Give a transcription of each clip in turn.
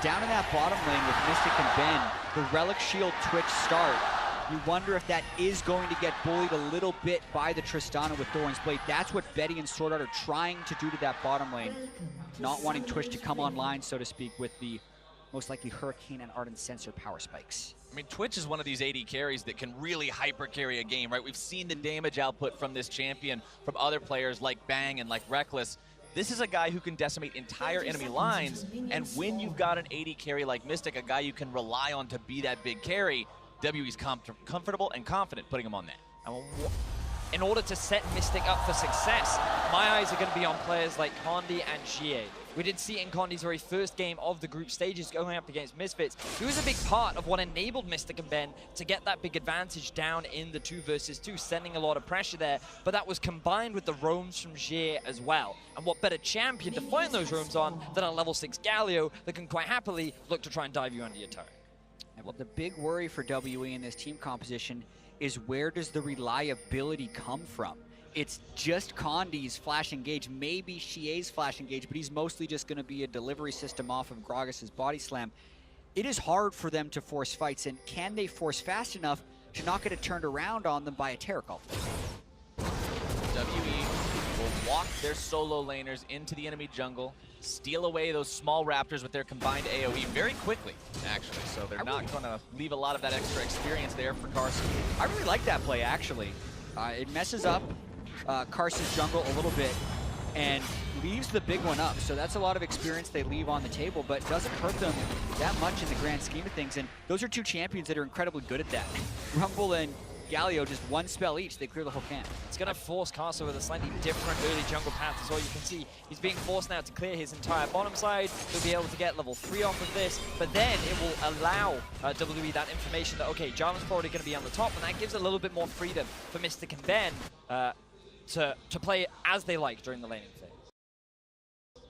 down in that bottom lane with Mystic and Ben, the Relic Shield Twitch start, you wonder if that is going to get bullied a little bit by the Tristana with Thorin's Blade. That's what Betty and Sword Art are trying to do to that bottom lane, not wanting Twitch to come online, so to speak, with the most likely Hurricane and Ardent Sensor power spikes. I mean, Twitch is one of these AD carries that can really hyper carry a game, right? We've seen the damage output from this champion from other players like Bang and like Reckless. This is a guy who can decimate entire enemy lines, and when you've got an AD carry like Mystic, a guy you can rely on to be that big carry, WE's comfortable and confident putting him on that. In order to set Mystic up for success, my eyes are going to be on players like Condi and Xie. We did see in Condi's very first game of the group stages going up against Misfits. He was a big part of what enabled Mystic and Ben to get that big advantage down in the 2 versus 2, sending a lot of pressure there. But that was combined with the roams from Xie as well. And what better champion to find those roams on than a level 6 Galio that can quite happily look to try and dive you under your turret. Well, the big worry for WE in this team composition is where does the reliability come from? It's just Condi's flash engage, maybe Xie's flash engage, but he's mostly just going to be a delivery system off of Gragas's body slam. It is hard for them to force fights, and can they force fast enough to not get it turned around on them by a Terror Cult? WE will walk their solo laners into the enemy jungle, steal away those small raptors with their combined AoE very quickly, actually. So they're not going to leave a lot of that extra experience there for Carson. I really like that play, actually. It messes up Carson's jungle a little bit and leaves the big one up. So that's a lot of experience they leave on the table, but doesn't hurt them that much in the grand scheme of things. And those are 2 champions that are incredibly good at that. Rumble and Galio, just 1 spell each, they clear the whole camp. It's going to force Carson with a slightly different early jungle path as well. You can see he's being forced now to clear his entire bottom side. He'll be able to get level 3 off of this, but then it will allow WE that information that, okay, Jarvan's probably going to be on the top, and that gives a little bit more freedom for Mystic and Ben to play as they like during the laning phase.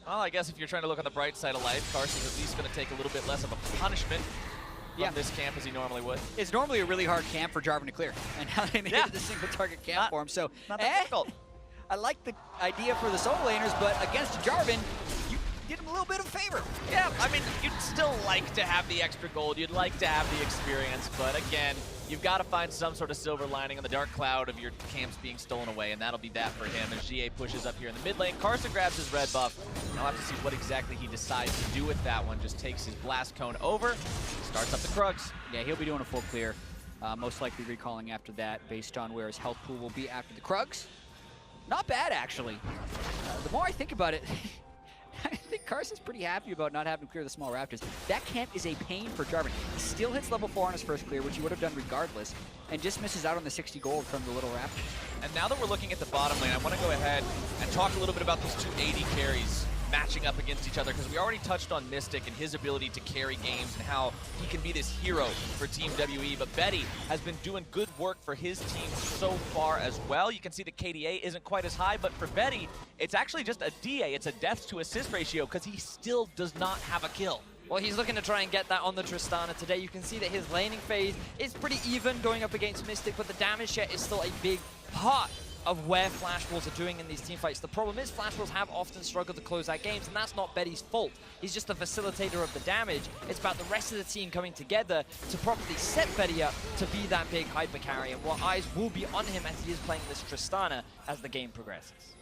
Well, I guess if you're trying to look on the bright side of life, Carson's at least going to take a little bit less of a punishment from this camp as he normally would. It's normally a really hard camp for Jarvan to clear, and now they made it a single target camp for him. So not that difficult. I like the idea for the solo laners, but against Jarvan, you did him a little bit of favor. Yeah, I mean, you'd still like to have the extra gold, you'd like to have the experience, but again, you've got to find some sort of silver lining on the dark cloud of your camps being stolen away, and that'll be that for him as GA pushes up here in the mid lane. Carson grabs his red buff. I'll have to see what exactly he decides to do with that one. Just takes his blast cone over, starts up the Krugs. Yeah, he'll be doing a full clear. Most likely recalling after that based on where his health pool will be after the Krugs. Not bad, actually. The more I think about it, I think Carson's pretty happy about not having to clear the small raptors. That camp is a pain for Jarvan. He still hits level 4 on his first clear, which he would have done regardless, and just misses out on the 60 gold from the little raptors. And now that we're looking at the bottom lane, I want to go ahead and talk a little bit about these 2 AD carries matching up against each other, because we already touched on Mystic and his ability to carry games and how he can be this hero for Team WE, but Betty has been doing good work for his team so far as well. You can see the KDA isn't quite as high, but for Betty, it's actually just a DA. It's a death to assist ratio, because he still does not have a kill. Well, he's looking to try and get that on the Tristana today. You can see that his laning phase is pretty even going up against Mystic, but the damage share is still a big part of where Flash Wolves are doing in these teamfights. The problem is Flash Wolves have often struggled to close out games, and that's not Betty's fault. He's just the facilitator of the damage. It's about the rest of the team coming together to properly set Betty up to be that big hyper carry, and what eyes will be on him as he is playing this Tristana as the game progresses.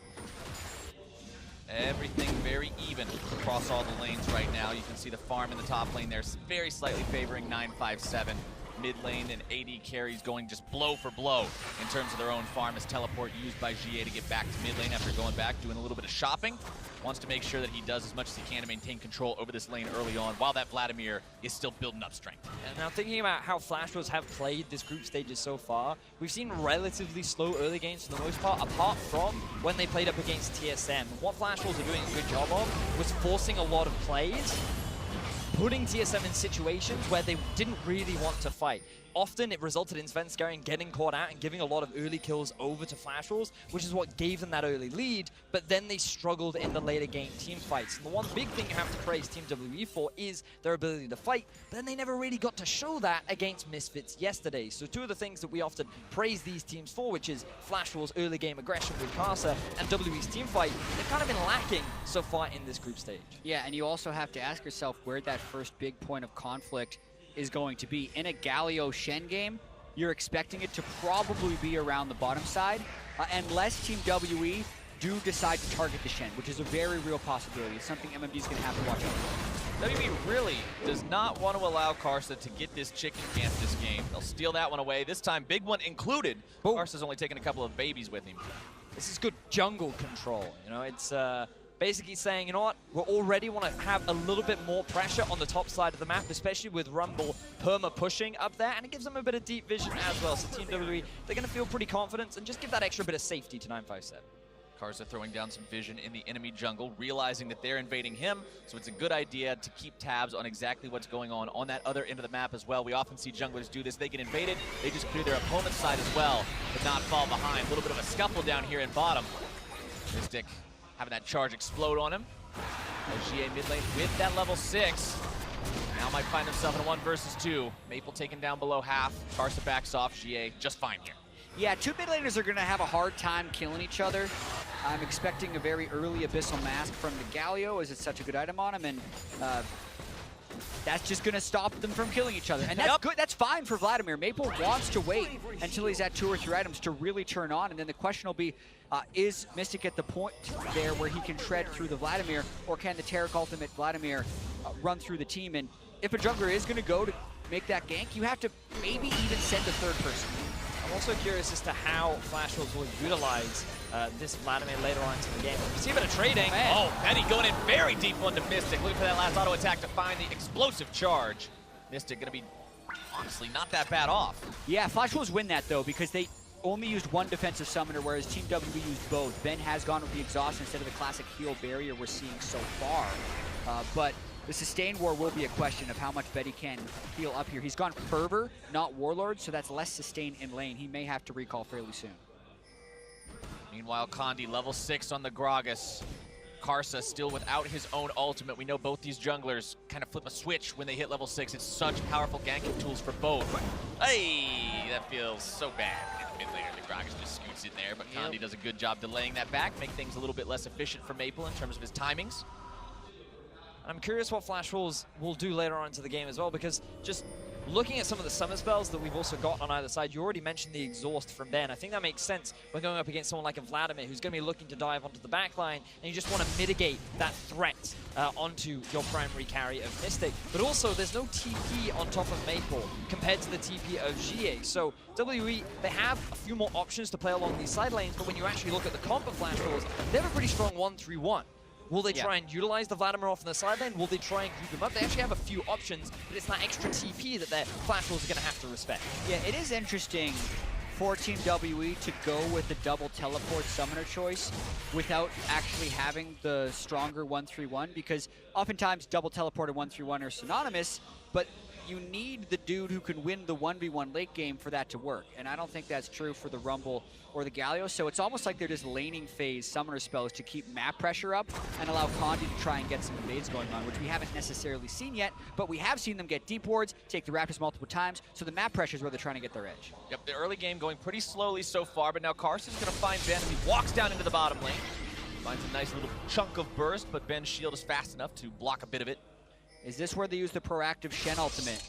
Everything very even across all the lanes right now. You can see the farm in the top lane there, very slightly favoring 957. Mid lane and AD carries going just blow for blow in terms of their own farm, as teleport used by GA to get back to mid lane after going back, doing a little bit of shopping. Wants to make sure that he does as much as he can to maintain control over this lane early on, while that Vladimir is still building up strength. And now thinking about how Flash Wolves have played this group stages so far, we've seen relatively slow early games for the most part, apart from when they played up against TSM. What Flash Wolves are doing a good job of was forcing a lot of plays, putting TSM in situations where they didn't really want to fight. often it resulted in Svenskeren getting caught out and giving a lot of early kills over to Flash Wolves, which is what gave them that early lead, but then they struggled in the later game team fights. And the one big thing you have to praise Team WE for is their ability to fight, but then they never really got to show that against Misfits yesterday. So two of the things that we often praise these teams for, which is Flash Wolves' early game aggression with Karsa and WE's team fight, they've kind of been lacking so far in this group stage. Yeah, and you also have to ask yourself where that first big point of conflict is going to be. In a Galio Shen game, you're expecting it to probably be around the bottom side, unless Team WE do decide to target the Shen, which is a very real possibility. It's something MMD's going to have to watch out for. WE really does not want to allow Karsa to get this chicken camp this game. They'll steal that one away. This time, big one included. Karsa's only taking a couple of babies with him. This is good jungle control. You know, it's basically saying, you know what, we already want to have a little bit more pressure on the top side of the map, especially with Rumble perma pushing up there, and it gives them a bit of deep vision as well. So Team WE, they're going to feel pretty confident and just give that extra bit of safety to 957. Karsa throwing down some vision in the enemy jungle, realizing that they're invading him, so it's a good idea to keep tabs on exactly what's going on that other end of the map as well. We often see junglers do this. They get invaded, they just clear their opponent's side as well, but not fall behind. A little bit of a scuffle down here in bottom. Mystic having that charge explode on him. GA mid lane with that level 6. Now might find himself in a 1 versus 2. Maple taken down below half. Karsa backs off. GA just fine here. Yeah, two mid laners are going to have a hard time killing each other. I'm expecting a very early Abyssal Mask from the Galio, as it's such a good item on him, and that's just going to stop them from killing each other. And that's good. That's fine for Vladimir. Maple wants to wait until he's at 2 or 3 items to really turn on, and then the question will be, is Mystic at the point there where he can tread through the Vladimir, or can the Taric ultimate Vladimir run through the team? And if a jungler is going to go to make that gank, you have to maybe even send a third person. I'm also curious as to how Flash Wolves will utilize this Vladimir later on into the game. We see a bit of trading. Man. Oh, Penny going in very deep one to Mystic. Looking for that last auto attack to find the explosive charge. Mystic going to be, honestly, not that bad off. Yeah, Flash Wolves win that, though, because they only used one defensive summoner, whereas Team WE used both. Ben has gone with the exhaust instead of the classic heal barrier we're seeing so far. But the sustain war will be a question of how much Betty can heal up here. He's gone Fervor, not Warlord, so that's less sustain in lane. He may have to recall fairly soon. Meanwhile, Condi level 6 on the Gragas. Karsa still without his own ultimate. We know both these junglers kind of flip a switch when they hit level 6. It's such powerful ganking tools for both. Hey, that feels so bad. Mid laner, the Gragas just scoots in there, but Condi does a good job delaying that back, make things a little bit less efficient for Maple in terms of his timings. I'm curious what Flash Wolves will do later on into the game as well, because just looking at some of the summon spells that we've also got on either side, you already mentioned the exhaust from Ben. I think that makes sense when going up against someone like a Vladimir who's going to be looking to dive onto the backline, and you just want to mitigate that threat onto your primary carry of Mystic. But also, there's no TP on top of Maple compared to the TP of GA. So WE, they have a few more options to play along these side lanes, but when you actually look at the comp of Flash Wolves, they have a pretty strong 1-3-1. Will they try and utilize the Vladimir off in the side lane? Will they try and group him up? They actually have a few options, but it's that extra TP that their Flash Wolves are going to have to respect. Yeah, it is interesting for Team WE to go with the double teleport summoner choice without actually having the stronger 1-3-1, because oftentimes double teleport and 1-3-1 are synonymous, but you need the dude who can win the 1v1 late game for that to work. And I don't think that's true for the Rumble or the Galio. So it's almost like they're just laning phase summoner spells to keep map pressure up and allow Condi to try and get some invades going on, which we haven't necessarily seen yet, but we have seen them get deep wards, take the Raptors multiple times, so the map pressure is where they're trying to get their edge. Yep, the early game going pretty slowly so far, but now Carson's going to find Ben as he walks down into the bottom lane. Finds a nice little chunk of burst, but Ben's shield is fast enough to block a bit of it. Is this where they use the proactive Shen ultimate?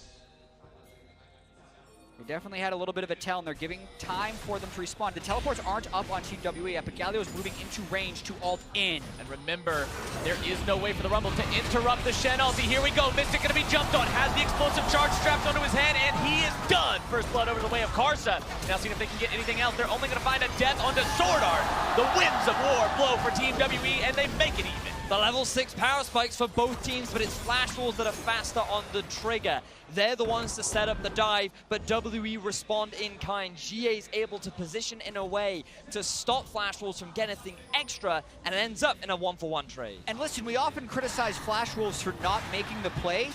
They definitely had a little bit of a tell, and they're giving time for them to respawn. The teleports aren't up on Team WE yet, but Galio is moving into range to ult in. And remember, there is no way for the Rumble to interrupt the Shen ulti. Here we go, Mystic gonna be jumped on, has the explosive charge strapped onto his head, and he is done. First blood over the way of Karsa. Now seeing if they can get anything else. They're only gonna find a death onto Sword Art. The winds of war blow for Team WE, and they make it even. The level 6 power spikes for both teams, but it's Flash Wolves that are faster on the trigger. They're the ones to set up the dive, but WE respond in kind. GA's able to position in a way to stop Flash Wolves from getting anything extra, and it ends up in a 1-for-1 trade. And listen, we often criticize Flash Wolves for not making the play,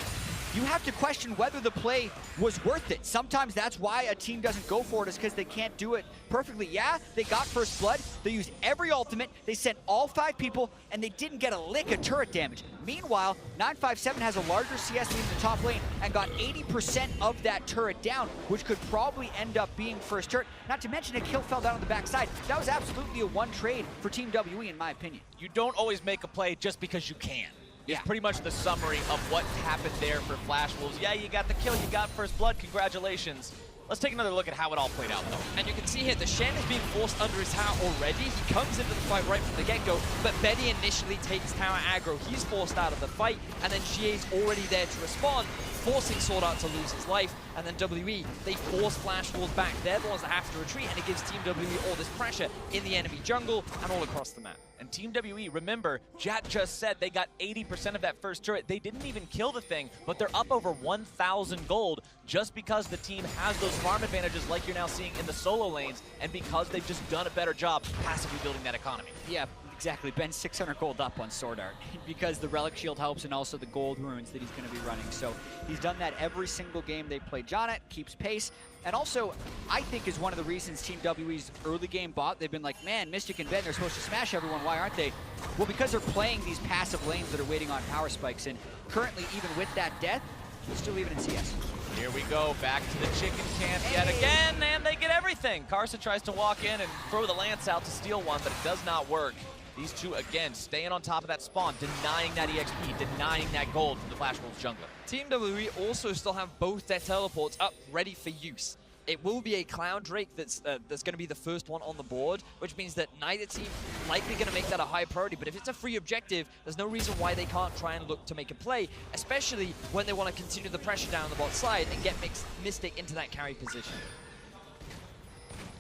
you have to question whether the play was worth it. Sometimes that's why a team doesn't go for it, is because they can't do it perfectly. Yeah, they got first blood, they used every ultimate, they sent all 5 people, and they didn't get a lick of turret damage. Meanwhile, 957 has a larger CS lead in the top lane and got 80% of that turret down, which could probably end up being first turret. Not to mention a kill fell down on the backside. That was absolutely a one trade for Team WE, in my opinion. You don't always make a play just because you can. Yeah. It's pretty much the summary of what happened there for Flash Wolves. Yeah, you got the kill, you got first blood, congratulations. Let's take another look at how it all played out, though. And you can see here, the Shen is being forced under his tower already. He comes into the fight right from the get-go, but Betty initially takes tower aggro. He's forced out of the fight, and then GA's already there to respond, forcing Sword Art to lose his life. And then WE, they force Flash Wolves back. They're the ones that have to retreat, and it gives Team WE all this pressure in the enemy jungle and all across the map. And Team WE, remember, Jat just said they got 80% of that first turret. They didn't even kill the thing, but they're up over 1,000 gold just because the team has those farm advantages like you're now seeing in the solo lanes, and because they've just done a better job passively building that economy. Yeah, exactly. Ben's 600 gold up on Sword Art because the Relic Shield helps, and also the gold runes that he's going to be running. So he's done that every single game they play Jonet, keeps pace. And also, I think is one of the reasons Team WE's early game bot, they've been like, man, Mystic and Ben, they're supposed to smash everyone. Why aren't they? Well, because they're playing these passive lanes that are waiting on power spikes. And currently, even with that death, they're still even in CS. Here we go, back to the chicken camp yet again, and they get everything. Carson tries to walk in and throw the lance out to steal one, but it does not work. These two, again, staying on top of that spawn, denying that EXP, denying that gold from the Flash Wolves jungler. Team WE also still have both their teleports up ready for use. It will be a Cloud Drake that's going to be the first one on the board, which means that neither team likely going to make that a high priority. But if it's a free objective, there's no reason why they can't try and look to make a play, especially when they want to continue the pressure down the bot side and get Mystic into that carry position.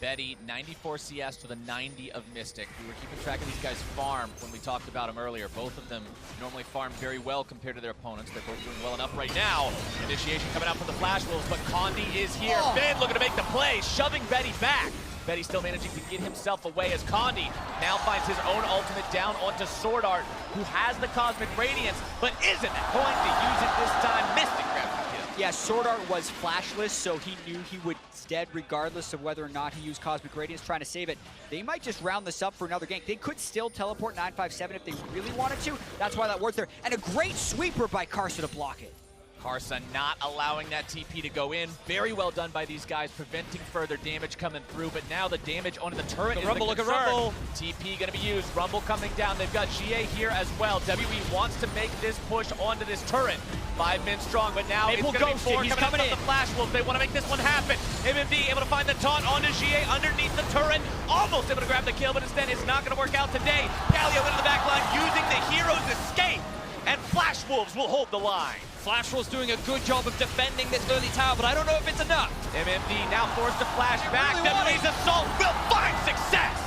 Betty, 94 CS to the 90 of Mystic. We were keeping track of these guys' farm when we talked about them earlier. Both of them normally farm very well compared to their opponents. They're both doing well enough right now. Initiation coming out from the Flash Wolves, but Condi is here. Oh. Ben looking to make the play, shoving Betty back. Betty still managing to get himself away as Condi now finds his own ultimate down onto Sword Art, who has the Cosmic Radiance, but isn't going to use it this time. Mystic grabs the kill. Yeah, Sword Art was flashless, so he knew he was dead regardless of whether or not he used Cosmic Radiance trying to save it. They might just round this up for another gank. They could still teleport 957 if they really wanted to. That's why that worked there. And a great sweeper by Carson to block it. Carson not allowing that TP to go in. Very well done by these guys, preventing further damage coming through. But now the damage onto the turret is Rumble, the look at concern. Rumble. TP going to be used. Rumble coming down. They've got GA here as well. WE wants to make this push onto this turret. 5 men strong, but now Maple it's going to be 4 He's coming coming out from the Flash Wolves. They want to make this one happen. MMD able to find the taunt onto GA underneath the turret. Almost able to grab the kill, but instead it's not going to work out today. Galio into the back line using the hero's escape. And Flash Wolves will hold the line. Flash Wolves doing a good job of defending this early tower, but I don't know if it's enough. MMD now forced to flash back. really want WE's assault will find success.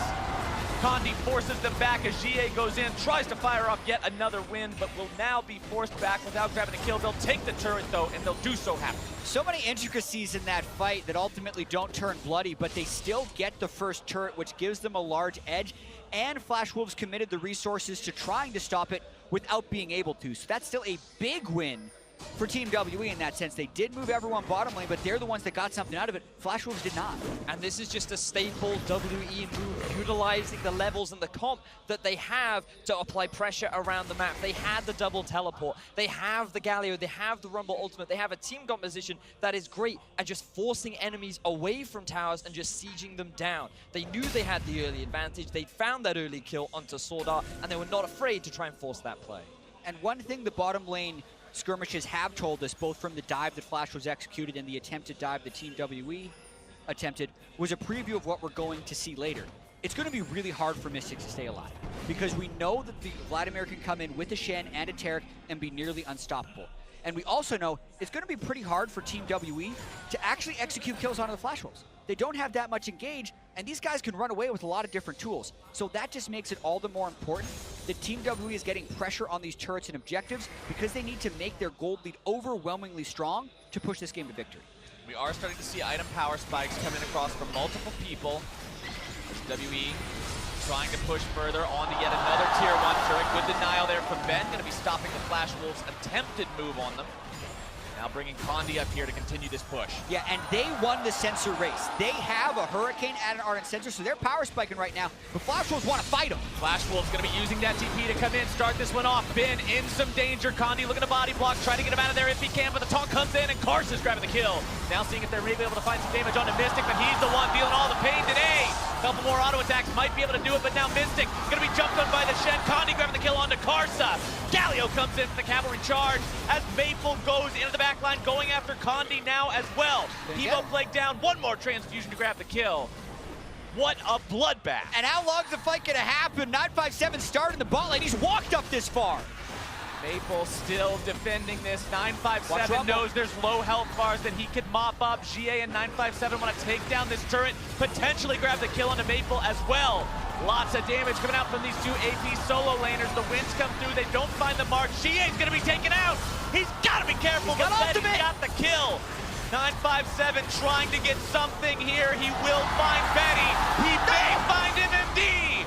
Condi forces them back as GA goes in, tries to fire off yet another win, but will now be forced back without grabbing a kill. They'll take the turret though, and they'll do so happily. So many intricacies in that fight that ultimately don't turn bloody, but they still get the first turret, which gives them a large edge. And Flash Wolves committed the resources to trying to stop it without being able to. So that's still a big win for Team WE in that sense. They did move everyone bottom lane, but they're the ones that got something out of it. Flash Wolves did not. And this is just a staple WE move, utilizing the levels and the comp that they have to apply pressure around the map. They had the double teleport, they have the Galio, they have the Rumble ultimate, they have a team composition that is great at just forcing enemies away from towers and just sieging them down. They knew they had the early advantage, they found that early kill onto Sword Art, and they were not afraid to try and force that play. And one thing the bottom lane skirmishes have told us, both from the dive that Flash was executed and the attempted dive that Team WE attempted, was a preview of what we're going to see later. It's going to be really hard for Mystics to stay alive, because we know that the Vladimir can come in with a Shen and a Taric and be nearly unstoppable. And we also know it's going to be pretty hard for Team WE to actually execute kills onto the Flash Wolves. They don't have that much engage, and these guys can run away with a lot of different tools. So that just makes it all the more important that Team WE is getting pressure on these turrets and objectives, because they need to make their gold lead overwhelmingly strong to push this game to victory. We are starting to see item power spikes coming across from multiple people. WE trying to push further onto yet another tier 1 turret. Good denial there from Ben. Going to be stopping the Flash Wolves' attempted move on them. Now bringing Condi up here to continue this push. Yeah, and they won the sensor race. They have a Hurricane and an Ardent sensor, so they're power spiking right now, but Flash Wolves want to fight them. Flash Wolves going to be using that TP to come in, start this one off. Bin in some danger. Condi looking to body block, try to get him out of there if he can, but the taunt comes in and Carson's grabbing the kill. Now seeing if they're maybe able to find some damage onto Mystic, but he's the one feeling all the pain today. Couple more auto attacks might be able to do it, but now Mystic going to be jumped on by the Shen. Condi grabbing the kill onto Karsa. Galio comes in for the cavalry charge as Maple goes into the back line, going after Condi now as well. Evo Plague down, one more transfusion to grab the kill. What a bloodbath. And how long's the fight gonna happen? 957 starting the bot lane. He's walked up this far. Maple still defending this. 957 knows there's low health bars that he could mop up. GA and 957 want to take down this turret, potentially grab the kill onto Maple as well. Lots of damage coming out from these two AP solo laners. The winds come through, they don't find the mark. GA's gonna be taken out. He's gotta be careful, but he got the kill. 957 trying to get something here. He will find Betty. He may find MMD.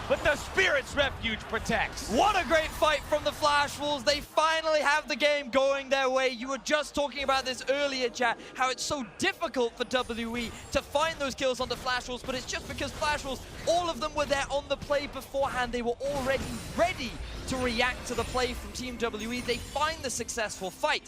But the Spirit's Refuge protects. What a great fight from the Flash Wolves. They finally have the game going their way. You were just talking about this earlier, chat, how it's so difficult for WE to find those kills on the Flash Wolves, but it's just because Flash Wolves, all of them were there on the play beforehand. They were already ready to react to the play from Team WE. They find the successful fight,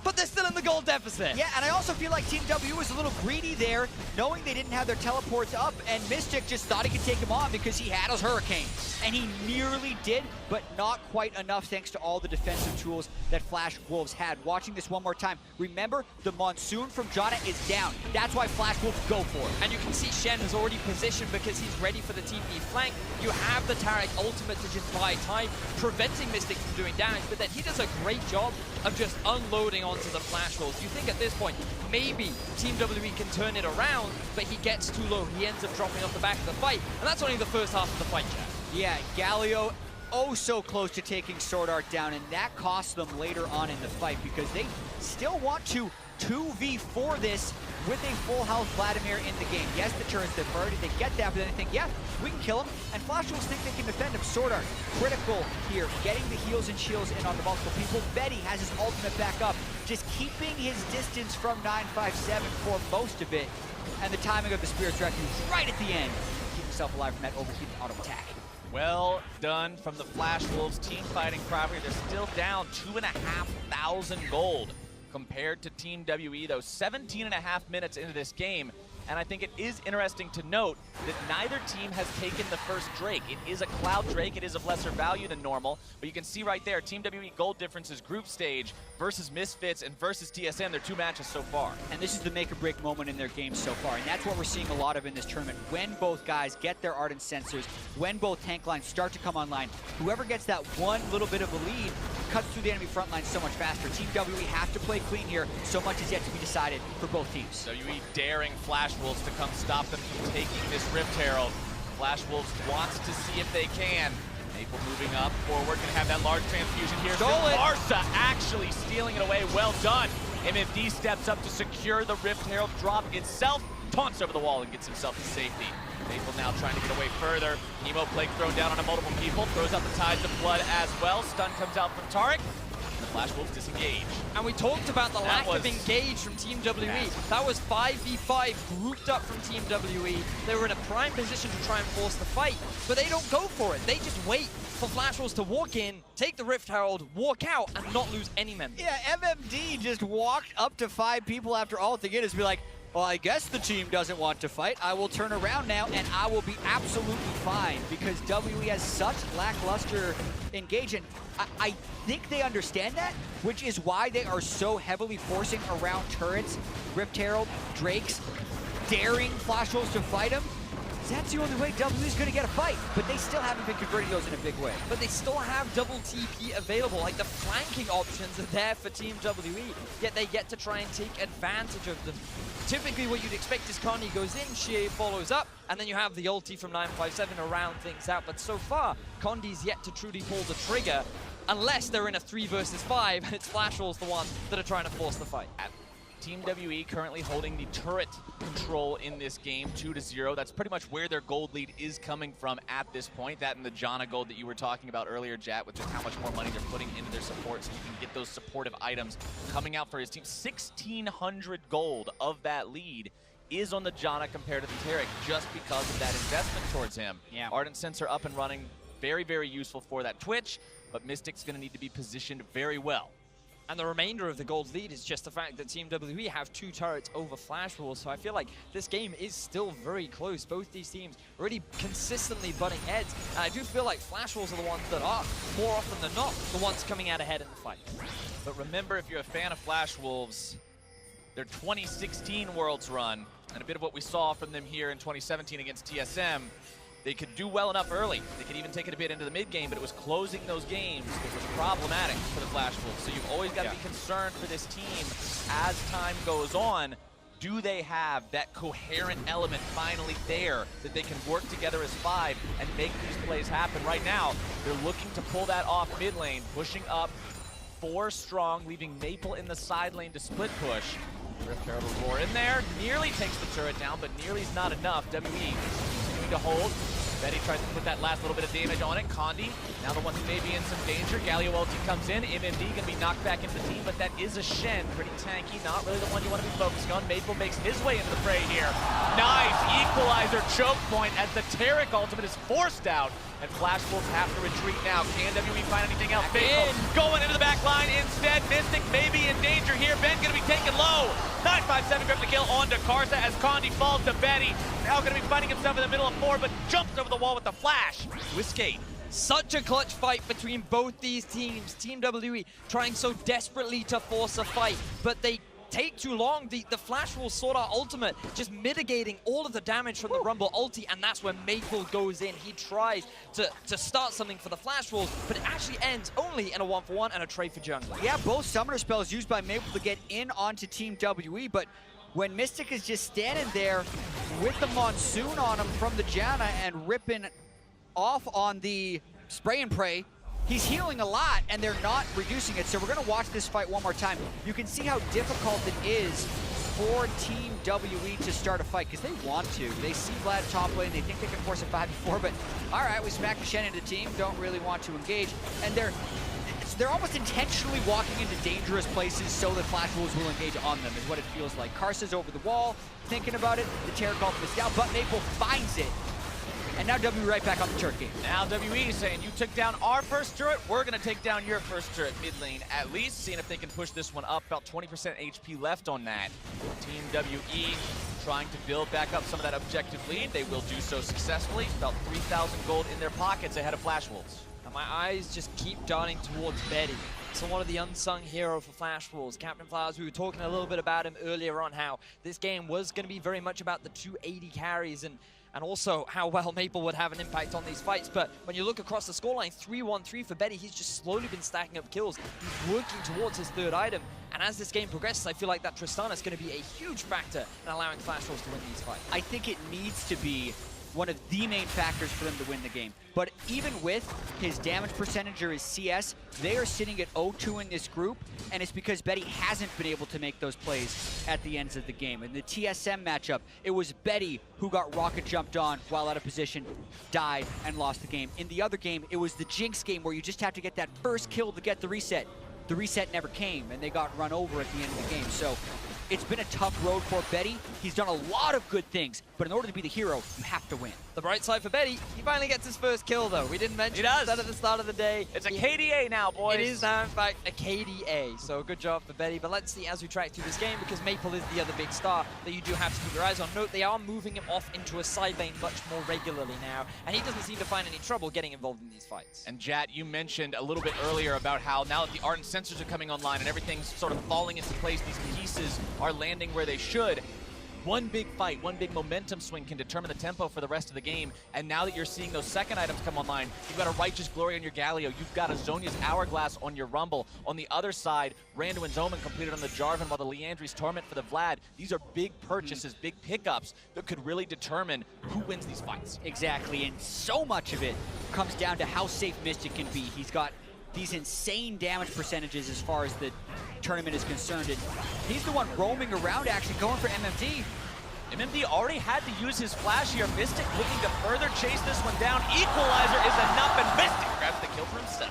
but they're still in the goal deficit. Yeah, and I also feel like Team W was a little greedy there, knowing they didn't have their teleports up, and Mystic just thought he could take him on because he had his Hurricane. And he nearly did, but not quite enough thanks to all the defensive tools that Flash Wolves had. Watching this one more time, remember, the Monsoon from Jana is down. That's why Flash Wolves go for it. And you can see Shen has already positioned because he's ready for the TP flank. You have the Taric ultimate to just buy time, preventing Mystic from doing damage, but then he does a great job of just unloading onto the Flash Wolves. You think at this point, maybe Team WE can turn it around, but he gets too low. He ends up dropping off the back of the fight, and that's only the first half of the fight, chat. Yeah, Galio, oh so close to taking Sword Art down, and that costs them later on in the fight because they still want to 2v4 this with a full health Vladimir in the game. Yes, the turret's their priority, they get that, but then they think, yeah, we can kill him, and Flash Wolves think they can defend him. Sword Art, critical here, getting the heals and shields in on the multiple people. Betty has his ultimate back up, just keeping his distance from 957 for most of it, and the timing of the Spirit's Refuge right at the end. Keep himself alive from that overheated auto attack. Well done from the Flash Wolves. Team fighting properly. They're still down 2,500 gold compared to Team WE, though 17.5 minutes into this game. And I think it is interesting to note that neither team has taken the first Drake. It is a Cloud Drake. It is of lesser value than normal. But you can see right there, Team WE gold differences group stage versus Misfits and versus TSM. They're two matches so far. And this is the make or break moment in their game so far. And that's what we're seeing a lot of in this tournament. When both guys get their Ardent sensors, when both tank lines start to come online, whoever gets that one little bit of a lead cuts through the enemy front line so much faster. Team WE have to play clean here. So much is yet to be decided for both teams. WE daring Flash Wolves to come stop them from taking this Rift Herald. Flash Wolves wants to see if they can. Maple moving up forward, gonna have that large transfusion here. Barca actually stealing it away, well done. MFD steps up to secure the Rift Herald drop itself, taunts over the wall and gets himself to safety. Maple now trying to get away further. Emo Plague thrown down on multiple people, throws out the Tides of Blood as well. Stun comes out from Taric. The Flash Wolves disengage. And we talked about the lack of engage from Team WE. That was 5v5 grouped up from Team WE. They were in a prime position to try and force the fight, but they don't go for it. They just wait for Flash Wolves to walk in, take the Rift Herald, walk out, and not lose any members. Yeah, MMD just walked up to 5 people after ulting it to be like, well, I guess the team doesn't want to fight. I will turn around now, and I will be absolutely fine because WE has such lackluster engagement. I think they understand that, which is why they are so heavily forcing around turrets, Rift Herald, Drakes, daring Flash Wolves to fight them. That's the only way WE is going to get a fight, but they still haven't been converting those in a big way. But they still have double TP available, like the flanking options are there for Team WE, yet they get to try and take advantage of them. Typically what you'd expect is Connie goes in, Shea follows up, and then you have the ulti from 957 to round things out. But so far, Condi's yet to truly pull the trigger, unless they're in a 3 versus 5, and it's Flash Wolves the ones that are trying to force the fight. Team WE currently holding the turret control in this game, 2-0. That's pretty much where their gold lead is coming from at this point. That and the Jana gold that you were talking about earlier, Jat, with just how much more money they're putting into their support support so he can get those supportive items coming out for his team. 1,600 gold of that lead is on the Janna compared to the Taric just because of that investment towards him. Yeah. Ardent Sensor up and running, very, very useful for that Twitch, but Mystic's going to need to be positioned very well. And the remainder of the gold lead is just the fact that Team WE have 2 turrets over Flash Wolves, so I feel like this game is still very close. Both these teams really consistently butting heads, and I do feel like Flash Wolves are the ones that are, more often than not, the ones coming out ahead in the fight. But remember, if you're a fan of Flash Wolves, their 2016 Worlds run, and a bit of what we saw from them here in 2017 against TSM, they could do well enough early. They could even take it a bit into the mid game, but it was closing those games that was problematic for the Flash Wolves. So you've always got to be concerned for this team as time goes on. Do they have that coherent element finally there that they can work together as 5 and make these plays happen? Right now, they're looking to pull that off mid lane, pushing up 4 strong, leaving Maple in the side lane to split push. Rift Herald Roar in there, nearly takes the turret down, but nearly's not enough. WE continuing to hold. Betty tries to put that last little bit of damage on it. Condi, now the one who may be in some danger. Galio ulti comes in. MMD going to be knocked back into the team, but that is a Shen. Pretty tanky, not really the one you want to be focusing on. Maple makes his way into the fray here. Nice equalizer choke point as the Taric ultimate is forced out, and Flash Wolves have to retreat now. Can WE find anything else? Maple going into the back line instead. Mystic may be in danger here. Ben going to be taken low. 957 grip the kill on to Karsa as Condi falls to Betty. Now going to be finding himself in the middle of 4, but jumps over the wall with the flash to escape. Such a clutch fight between both these teams. Team WE trying so desperately to force a fight, but they take too long. The Flash will sort out ultimate, just mitigating all of the damage from the Rumble ulti, and that's when Maple goes in. He tries to start something for the Flash Wolves, but it actually ends only in a 1-for-1 and a trade for jungle. Yeah, both summoner spells used by Maple to get in onto Team WE, but when Mystic is just standing there with the Monsoon on him from the Janna and ripping off on the spray and pray, he's healing a lot, and they're not reducing it. So we're going to watch this fight one more time. You can see how difficult it is for Team WE to start a fight, because they want to. They see Vlad top lane, they think they can force a 5v4, but all right, we smack the Shen into the team, don't really want to engage, and they're almost intentionally walking into dangerous places so that Flash Wolves will engage on them, is what it feels like. Karsa's over the wall, thinking about it, the Taric ultimate is down, but Maple finds it. And now WE right back on the turret game. Now WE saying, you took down our first turret, we're going to take down your first turret mid lane at least, seeing if they can push this one up. About 20% HP left on that. Team WE trying to build back up some of that objective lead. They will do so successfully. About 3,000 gold in their pockets ahead of Flash Wolves. And my eyes just keep darting towards Betty. So one of the unsung hero for Flash Wolves. Captain Flowers, we were talking a little bit about him earlier on, how this game was going to be very much about the 280 carries and also how well Maple would have an impact on these fights. But when you look across the scoreline, 3-1-3 for Betty, he's just slowly been stacking up kills. He's working towards his 3rd item. And as this game progresses, I feel like that Tristana is going to be a huge factor in allowing Flash Wolves to win these fights. I think it needs to be one of the main factors for them to win the game. But even with his damage percentage or his CS, they are sitting at 0-2 in this group, and it's because Betty hasn't been able to make those plays at the ends of the game. In the TSM matchup, it was Betty who got rocket jumped on while out of position, died, and lost the game. In the other game, it was the Jinx game where you just have to get that first kill to get the reset. The reset never came, and they got run over at the end of the game. So it's been a tough road for Betty. He's done a lot of good things, but in order to be the hero, you have to win. The bright side for Betty, he finally gets his first kill, though. We didn't mention that at the start of the day. It's a KDA now, boys. It is now, in fact, a KDA. So good job for Betty. But let's see as we track through this game, because Maple is the other big star that you do have to keep your eyes on. Note, they are moving him off into a side lane much more regularly now, and he doesn't seem to find any trouble getting involved in these fights. And Jat, you mentioned a little bit earlier about how now that the Ardent Sensors are coming online and everything's sort of falling into place, these pieces are landing where they should. One big fight, one big momentum swing can determine the tempo for the rest of the game. And now that you're seeing those second items come online, you've got a Righteous Glory on your Galio, you've got a Zhonya's Hourglass on your Rumble. On the other side, Randu and Zoman completed on the Jarvan, while the Leandri's Torment for the Vlad. These are big purchases, big pickups that could really determine who wins these fights. Exactly, and so much of it comes down to how safe Mystic can be. He's got these insane damage percentages as far as the tournament is concerned, and he's the one roaming around actually going for MMD. MMD already had to use his flash here. Mystic looking to further chase this one down. Equalizer is enough, and Mystic grabs the kill for himself.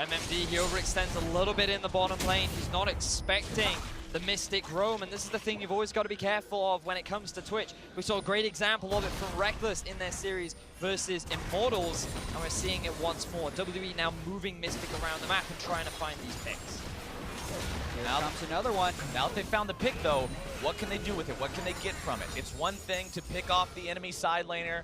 MMD, he overextends a little bit in the bottom lane. He's not expecting the Mystic roam, and this is the thing you've always got to be careful of when it comes to Twitch. We saw a great example of it from Reckless in their series versus Immortals, and we're seeing it once more. WE now moving Mystic around the map and trying to find these picks. Here comes another one. Now that they found the pick, though, what can they do with it? What can they get from it? It's one thing to pick off the enemy side laner,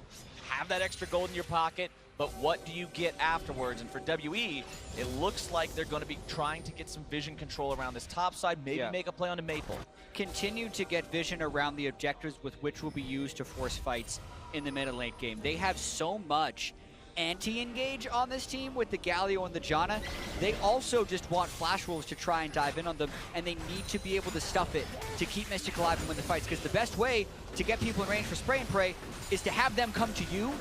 have that extra gold in your pocket, but what do you get afterwards? And for WE, it looks like they're going to be trying to get some vision control around this top side, maybe make a play on the Maple. Continue to get vision around the objectives with which will be used to force fights in the mid and late game. They have so much anti-engage on this team with the Galio and the Janna. They also just want Flash Wolves to try and dive in on them, and they need to be able to stuff it to keep Mystic alive and win the fights, because the best way to get people in range for spray and pray is to have them come to you,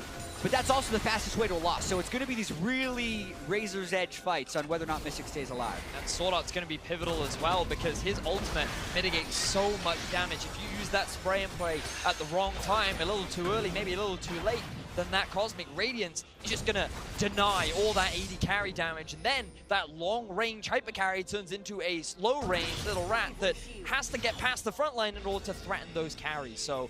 but that's also the fastest way to a loss. So it's going to be these really razor's edge fights on whether or not Mystic stays alive. And Sword Art's going to be pivotal as well, because his ultimate mitigates so much damage. If you use that spray and pray at the wrong time, a little too early, maybe a little too late, then that Cosmic Radiance is just going to deny all that AD carry damage. And then that long-range hyper carry turns into a low-range little rat that has to get past the front line in order to threaten those carries. So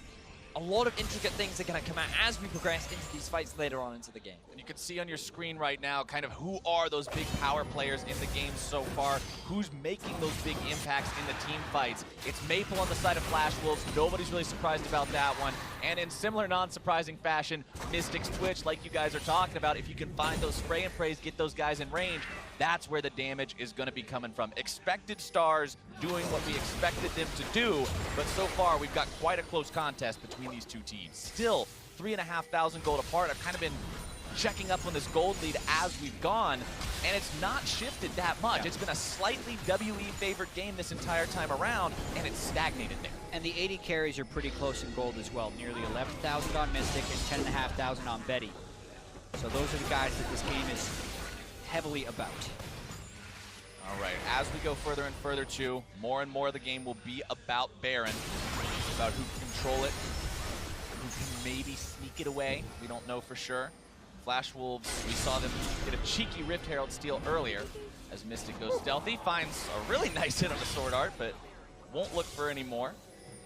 a lot of intricate things are going to come out as we progress into these fights later on into the game. And you can see on your screen right now kind of who are those big power players in the game so far, who's making those big impacts in the team fights. It's Maple on the side of Flash Wolves. Nobody's really surprised about that one. And in similar non-surprising fashion, Mystic's Twitch, like you guys are talking about, if you can find those spray and prays, get those guys in range, that's where the damage is going to be coming from. Expected stars doing what we expected them to do, but so far we've got quite a close contest between these two teams. Still 3,500 gold apart. I've kind of been checking up on this gold lead as we've gone, and it's not shifted that much. It's been a slightly WE favored game this entire time around, and it's stagnated there. And the 80 carries are pretty close in gold as well. Nearly 11,000 on Mystic and 10,500 on Betty. So those are the guys that this game is heavily about. All right, as we go further and further too, more and more of the game will be about Baron, about who can control it, who can maybe sneak it away. We don't know for sure. Flash Wolves, we saw them get a cheeky Rift Herald steal earlier as Mystic goes stealthy, finds a really nice hit on the Sword Art, but won't look for any more.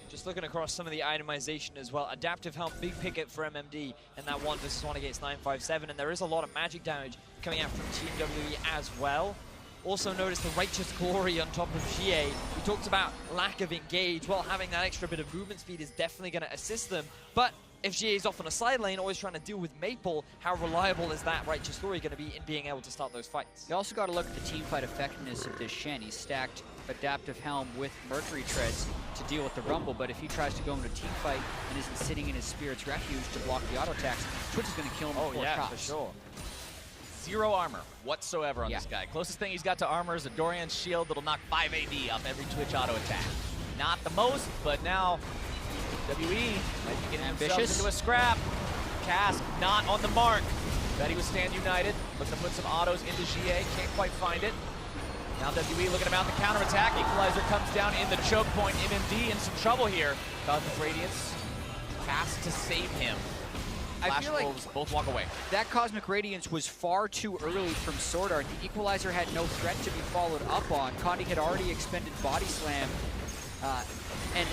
Just looking across some of the itemization as well. Adaptive Helm, big picket for MMD in that 1 versus 1 against 957, and there is a lot of magic damage coming out from Team WE as well. Also notice the Righteous Glory on top of GA. We talked about lack of engage. Well, having that extra bit of movement speed is definitely going to assist them, but if GA is off on a side lane, always trying to deal with Maple, how reliable is that Righteous Glory going to be in being able to start those fights? You also got to look at the team fight effectiveness of this Shen. He's stacked Adaptive Helm with Mercury Treads to deal with the Rumble, but if he tries to go into a team fight and isn't sitting in his Spirit's Refuge to block the auto attacks, Twitch is going to kill him before it for sure. Zero armor whatsoever on this guy. Closest thing he's got to armor is a Dorian's shield that'll knock 5 AD off every Twitch auto attack. Not the most, but now WE might be getting themselves into a scrap. Cask not on the mark. Betty would stand united. Looking to put some autos into GA. Can't quite find it. Now WE looking to mount the counterattack. Equalizer comes down in the choke point. MMD in some trouble here. Cosmic Radiance has to save him. Flash Wolves both walk away. That Cosmic Radiance was far too early from Sword Art. The Equalizer had no threat to be followed up on. Condi had already expended Body Slam. And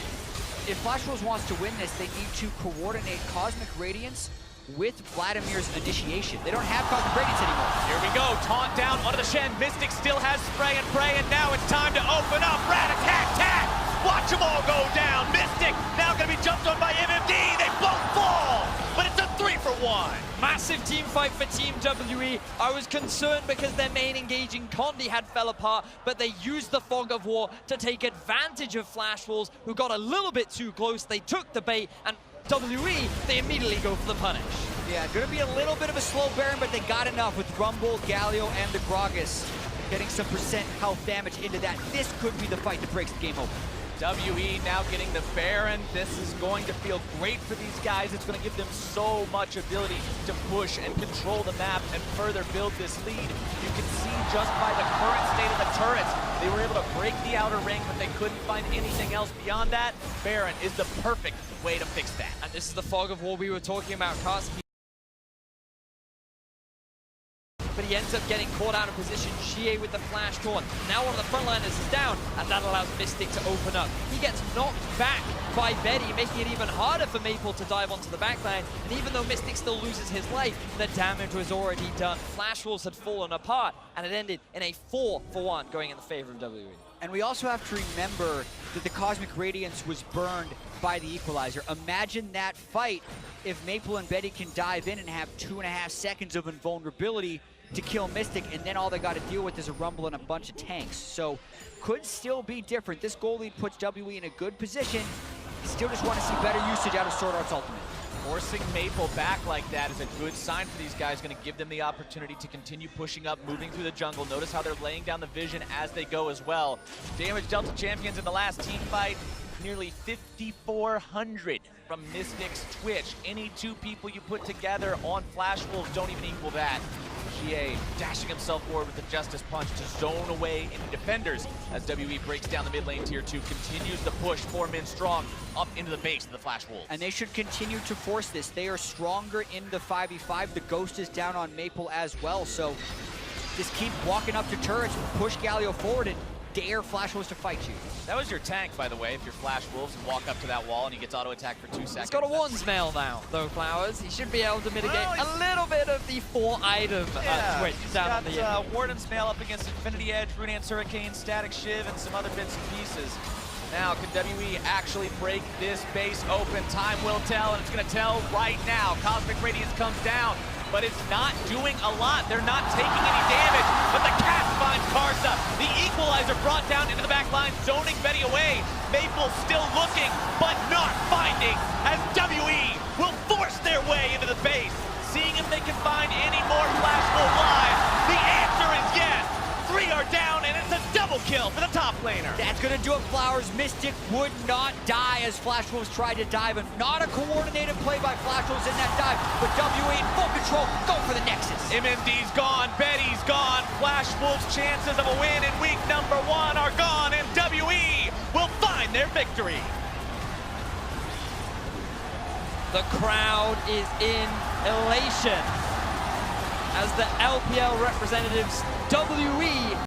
if Flash Wolves wants to win this, they need to coordinate Cosmic Radiance with Vladimir's initiation. They don't have Cosmic Radiance anymore. Here we go, taunt down onto the Shen. Mystic still has spray and pray, and now it's time to open up. Rat-a-tat-tat! Watch them all go down. Mystic now gonna be jumped on by MMD. They both fall, but it's a 3-for-1. Massive team fight for Team WE. I was concerned because their main engaging Condi had fell apart, but they used the Fog of War to take advantage of Flash Wolves, who got a little bit too close. They took the bait, and WE, they immediately go for the punish. Yeah, gonna be a little bit of a slow Baron, but they got enough with Rumble, Galio, and the Gragas. Getting some percent health damage into that. This could be the fight that breaks the game open. WE now getting the Baron. This is going to feel great for these guys. It's going to give them so much ability to push and control the map and further build this lead. You can see just by the current state of the turrets, they were able to break the outer ring, but they couldn't find anything else beyond that. Baron is the perfect way to fix that. And this is the Fog of War we were talking about. but he ends up getting caught out of position. GA with the flash taunt. Now one of the frontliners is down, and that allows Mystic to open up. He gets knocked back by Betty, making it even harder for Maple to dive onto the backline. And even though Mystic still loses his life, the damage was already done. Flash Wolves had fallen apart, and it ended in a 4-for-1 going in the favor of WE. And we also have to remember that the Cosmic Radiance was burned by the Equalizer. Imagine that fight if Maple and Betty can dive in and have 2.5 seconds of invulnerability to kill Mystic, and then all they got to deal with is a Rumble and a bunch of tanks. So could still be different. This goal lead puts WE in a good position. Still just want to see better usage out of Sword Art's ultimate. Forcing Maple back like that is a good sign for these guys. Going to give them the opportunity to continue pushing up, moving through the jungle. Notice how they're laying down the vision as they go as well. Damage dealt to champions in the last team fight, nearly 5,400 from Mystic's Twitch. Any two people you put together on Flash Wolves don't even equal that. GA dashing himself forward with the Justice Punch to zone away into defenders as WE breaks down the mid lane tier 2, continues to push 4 men strong up into the base of the Flash Wolves. And they should continue to force this. They are stronger in the 5v5. The Ghost is down on Maple as well, so just keep walking up to turrets, push Galio forward, and dare Flash Wolves to fight you. That was your tank, by the way, if you're Flash Wolves and walk up to that wall and he gets auto-attacked for 2 seconds. He's got a Warden's Mail now, though, Flowers. He should be able to mitigate a little bit of the 4-item Twitch down on the end. Warden's Mail up against Infinity Edge, Runeance Hurricane, Static Shiv, and some other bits and pieces. Now, can WE actually break this base open? Time will tell, and it's going to tell right now. Cosmic Radiance comes down, but it's not doing a lot. They're not taking any damage, but the cast finds Karsa. The Equalizer brought down into the back line, zoning Betty away. Maple still looking, but not finding, as WE will force their way into the base, seeing if they can find any more Flash Wolf lives. The answer is yes. 3 are down, and it's a double kill for the top laner. That's gonna do it, Flowers. Mystic would not die as Flash Wolves tried to dive, and not a coordinated play by Flash Wolves in that dive, but WE in full control, go for the Nexus. MMD's gone, Betty's gone. Flash Wolves' chances of a win in week number 1 are gone, and WE will find their victory. The crowd is in elation as the LPL representatives WE